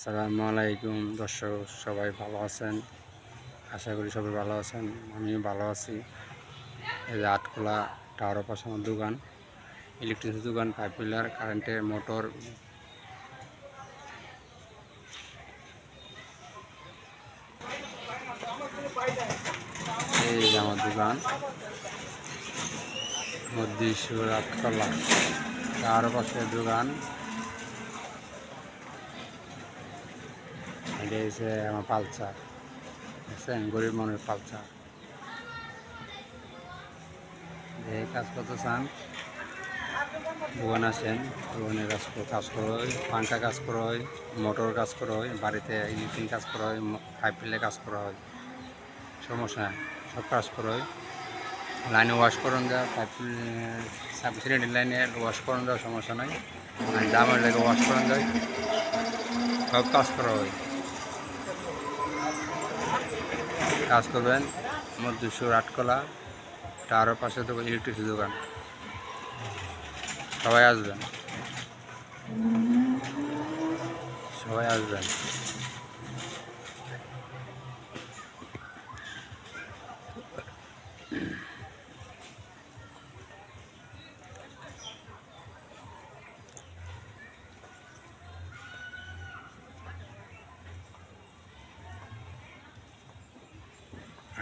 আসসালামু আলাইকুম দর্শক, সবাই ভালো আছেন? আশা করি সবাই ভালো আছেন। আমিও ভালো আছি। এই যে আটখোলা টাওয়ার পাশে আমার দোকান, ইলেকট্রিসিটি দোকান, পাইপ পিলার, কারেন্টের মোটর। এই যে আমার দোকান মধ্যেশ্বর আটখোলা টাওয়ার পাশে দোকান। এটা হচ্ছে আমার পালসার, বুঝছেন? গরিব মানুষের পালসার। এই কাজ করতে চান দোকান আসেন, দোকানে কাজ করা হয়, পাঙ্খা কাজ করা হয়, মোটর কাজ করা হয়, বাড়িতে ইলেকট্রিক কাজ করা হয়, পাইপ পিলে কাজ করা হয়। সমস্যা নাই, সব কাজ করা হয়। লাইনে ওয়াশ করুন দেওয়া, পাইপ সিলিন্ডার লাইনে ওয়াশ করুন দেওয়া, সমস্যা নাই। জামের লেগে ওয়াশ করুন যায়, সব কাজ করা হয়। কাজ করবেন মধ্যেশ্বর আটকলা টাওয়ারের পাশে তো ইলেকট্রিসিটি দোকান। সবাই আসবেন, সবাই আসবেন।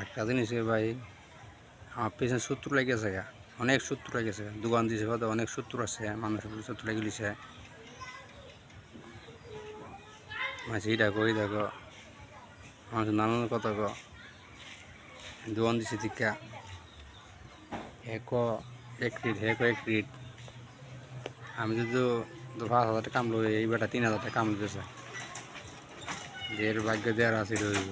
একটা জিনিস ভাই, আমার পেছনে শত্রু লেগেছে, অনেক শত্রু লেগেছে। দোকান দিয়েছে হয়তো অনেক শত্রু আছে, মানুষের শত্রু লেগে গেছে। মাঝি দেখো, ওই দেখো, আমার নানান কথা গো। দোকান দিছে দীক্ষা এক রিট, এক রিট। আমি যদি 5,000 টাকা কামলো, এই বেটা 3,000 টাকা কামড় দিয়েছে। এর ভাগ্য দেওয়ার আছে রইব।